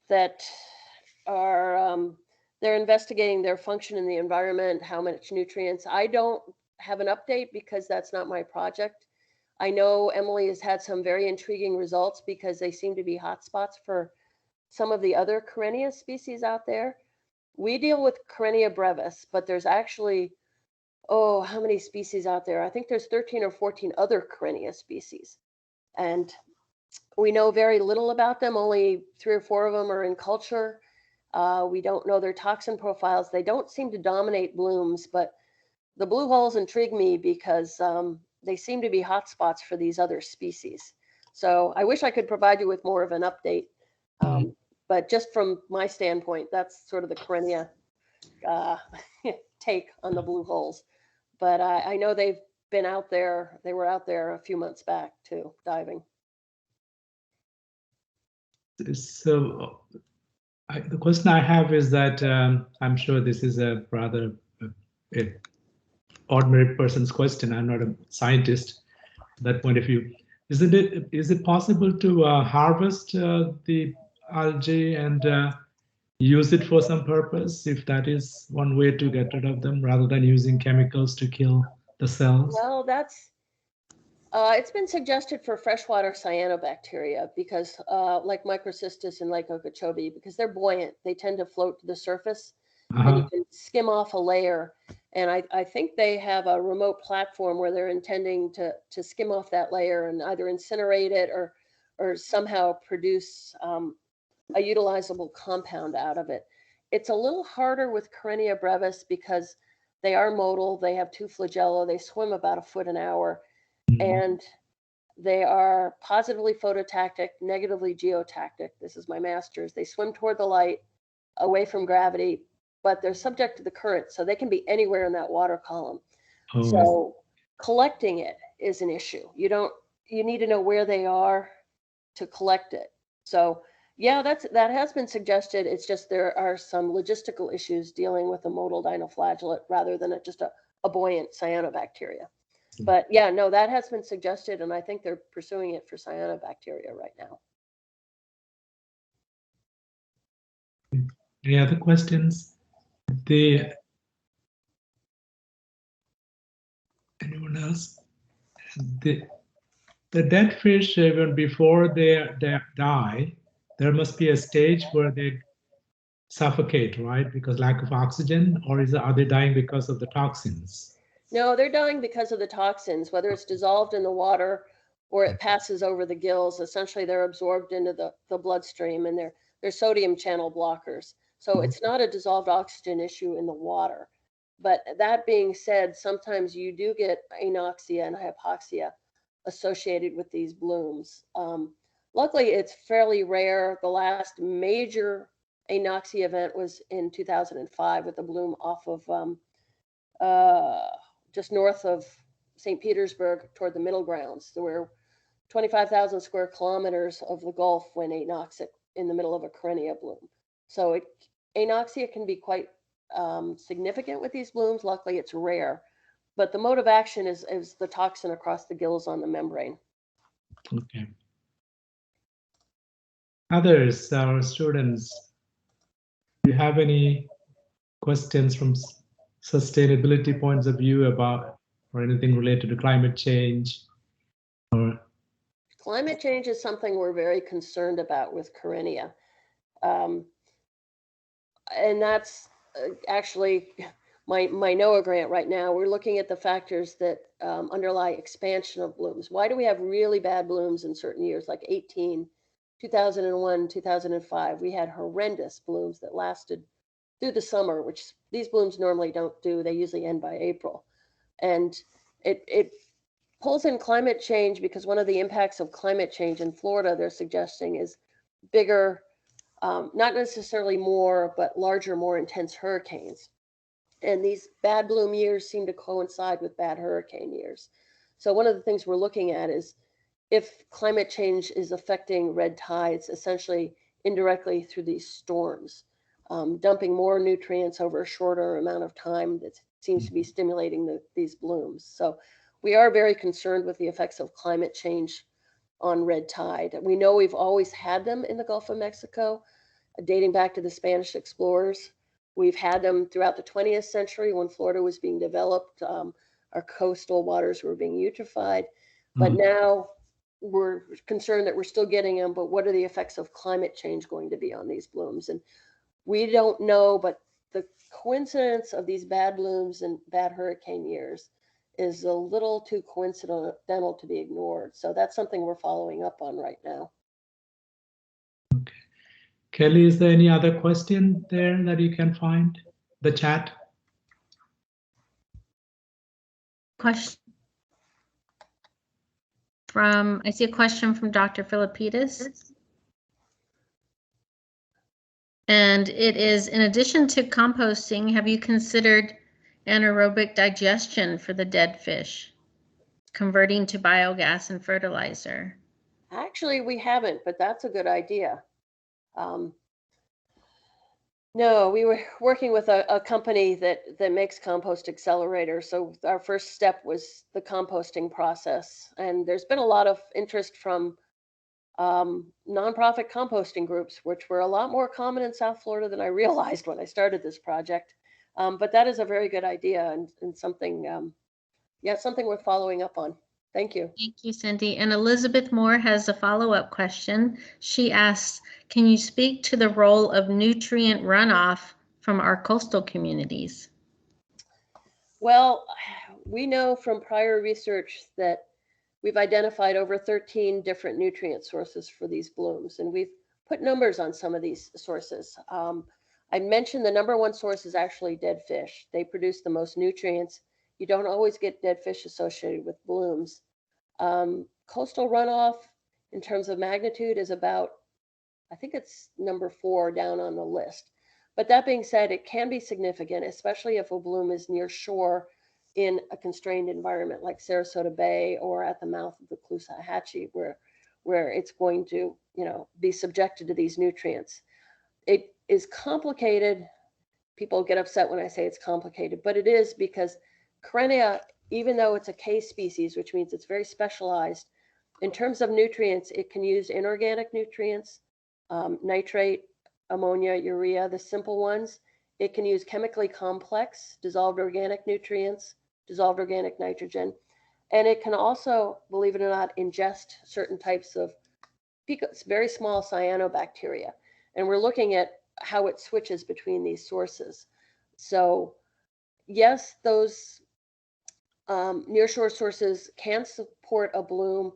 that are, they're investigating their function in the environment, how much nutrients. I don't have an update because that's not my project. I know Emily has had some very intriguing results because they seem to be hotspots for some of the other Karenia species out there. We deal with Karenia brevis, but there's actually, how many species out there? I think there's 13 or 14 other Karenia species. And we know very little about them. Only 3 or 4 of them are in culture. We don't know their toxin profiles. They don't seem to dominate blooms, but the blue holes intrigue me because they seem to be hotspots for these other species. So I wish I could provide you with more of an update. But just from my standpoint, that's sort of the Karenia take on the blue holes. But I know they've been out there. They were out there a few months back too, diving. So the question I have is that I'm sure this is a rather ordinary person's question. I'm not a scientist from that point of view. Is it possible to harvest the algae and use it for some purpose, if that is one way to get rid of them, rather than using chemicals to kill the cells? Well, that's it's been suggested for freshwater cyanobacteria because, like Microcystis and Lake Okeechobee, because they're buoyant, they tend to float to the surface, and you can skim off a layer. And I think they have a remote platform where they're intending to skim off that layer and either incinerate it or somehow produce a utilizable compound out of it. It's a little harder with Karenia brevis because they are motile, they have 2 flagella, they swim about 1 foot an hour, and they are positively phototactic, negatively geotactic. This is my master's. They swim toward the light, away from gravity, but they're subject to the current, so they can be anywhere in that water column. So collecting it is an issue. You need to know where they are to collect it. So yeah, that has been suggested. It's just there are some logistical issues dealing with a motile dinoflagellate rather than just a buoyant cyanobacteria. But yeah, no, that has been suggested, and I think they're pursuing it for cyanobacteria right now. Any other questions? What else? The dead fish, even before they die, there must be a stage where they suffocate, right? Because lack of oxygen, or are they dying because of the toxins? No, they're dying because of the toxins, whether it's dissolved in the water or it passes over the gills. Essentially, they're absorbed into the bloodstream, and they're sodium channel blockers. So it's not a dissolved oxygen issue in the water. But that being said, sometimes you do get anoxia and hypoxia associated with these blooms. Luckily, it's fairly rare. The last major anoxia event was in 2005 with a bloom off of just north of St. Petersburg toward the middle grounds. There were 25,000 square kilometers of the Gulf went anoxic in the middle of a Corynea bloom. So anoxia can be quite significant with these blooms. Luckily, it's rare. But the mode of action is the toxin across the gills on the membrane. Okay. Others, our students, do you have any questions from sustainability points of view about, or anything related to climate change? Or Climate change is something we're very concerned about with Corynea. And that's actually my NOAA grant right now. We're looking at the factors that underlie expansion of blooms. Why do we have really bad blooms in certain years, like 2001, 2005? We had horrendous blooms that lasted through the summer, which these blooms normally don't do. They usually end by April. And it pulls in climate change, because one of the impacts of climate change in Florida, they're suggesting, is bigger, not necessarily more, but larger, more intense hurricanes. And these bad bloom years seem to coincide with bad hurricane years. So one of the things we're looking at is if climate change is affecting red tides, essentially indirectly through these storms, dumping more nutrients over a shorter amount of time, that seems to be stimulating these blooms. So we are very concerned with the effects of climate change on red tide. We know we've always had them in the Gulf of Mexico, dating back to the Spanish explorers. We've had them throughout the 20th century when Florida was being developed. Our coastal waters were being eutrophied. But now we're concerned that we're still getting them, but what are the effects of climate change going to be on these blooms? And we don't know, but the coincidence of these bad blooms and bad hurricane years is a little too coincidental to be ignored. So that's something we're following up on right now. okay. Kelly, is there any other question there that you can find? The chat? Question I see a question from Dr. Philippidis. And it is, in addition to composting, have you considered anaerobic digestion for the dead fish, converting to biogas and fertilizer? Actually, we haven't, but that's a good idea. No, we were working with a company that makes compost accelerators. So our first step was the composting process. And there's been a lot of interest from nonprofit composting groups, which were a lot more common in South Florida than I realized when I started this project. But that is a very good idea, and something, something worth following up on. Thank you. Thank you, Cindy. And Elizabeth Moore has a follow-up question. She asks, can you speak to the role of nutrient runoff from our coastal communities? Well, we know from prior research that we've identified over 13 different nutrient sources for these blooms, and we've put numbers on some of these sources. I mentioned the number one source is actually dead fish. They produce the most nutrients. You don't always get dead fish associated with blooms. Coastal runoff, in terms of magnitude, is about, I think it's number 4 down on the list. But that being said, it can be significant, especially if a bloom is near shore in a constrained environment like Sarasota Bay or at the mouth of the Caloosahatchee, where it's going to, be subjected to these nutrients. It is complicated. People get upset when I say it's complicated, but it is, because Corynea, even though it's a K species, which means it's very specialized, in terms of nutrients, it can use inorganic nutrients, nitrate, ammonia, urea, the simple ones. It can use chemically complex dissolved organic nutrients, dissolved organic nitrogen, And it can also, believe it or not, ingest certain types of very small cyanobacteria. And we're looking at how it switches between these sources. So yes, those nearshore sources can support a bloom,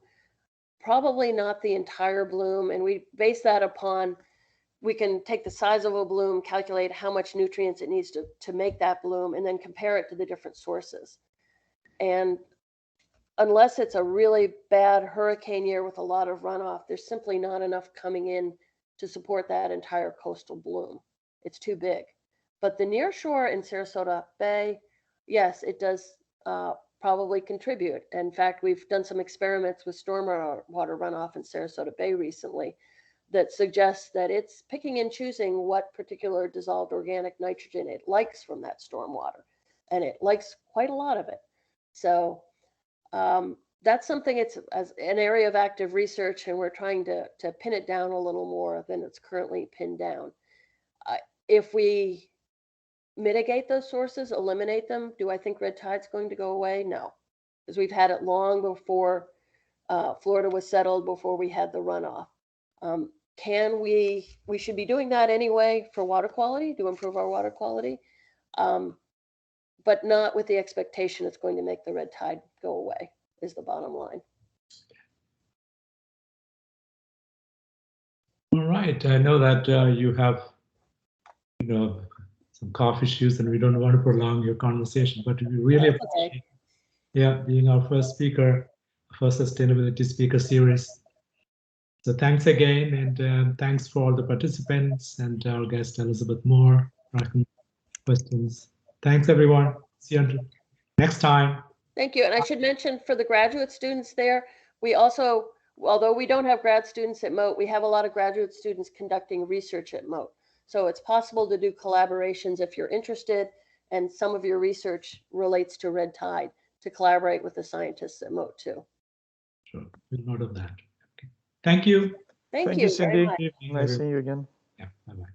probably not the entire bloom. And we base that upon, we can take the size of a bloom, calculate how much nutrients it needs to make that bloom, and then compare it to the different sources. And unless it's a really bad hurricane year with a lot of runoff, there's simply not enough coming in to support that entire coastal bloom. It's too big. But the nearshore in Sarasota Bay, yes, it does probably contribute. In fact, we've done some experiments with stormwater runoff in Sarasota Bay recently that suggests that it's picking and choosing what particular dissolved organic nitrogen it likes from that stormwater. And it likes quite a lot of it. So that's something, it's as an area of active research, and we're trying to pin it down a little more than it's currently pinned down. If we mitigate those sources, eliminate them, do I think red tide's going to go away? No, because we've had it long before Florida was settled, before we had the runoff. We should be doing that anyway for water quality, to improve our water quality, but not with the expectation it's going to make the red tide go away, is the bottom line. All right, I know that you have, some cough issues, and we don't want to prolong your conversation, but we really appreciate, being our first speaker, first sustainability speaker series. So thanks again, and thanks for all the participants and our guest Elizabeth Moore. Questions. Thanks everyone. See you until next time. Thank you. And I should mention, for the graduate students there, we also, although we don't have grad students at Moat, we have a lot of graduate students conducting research at Moat. So it's possible to do collaborations if you're interested, and some of your research relates to red tide, to collaborate with the scientists at Moat too. Sure, we'll note of that. Okay. Thank you. Thank you very Cindy. much. Nice seeing you again. Yeah, bye-bye.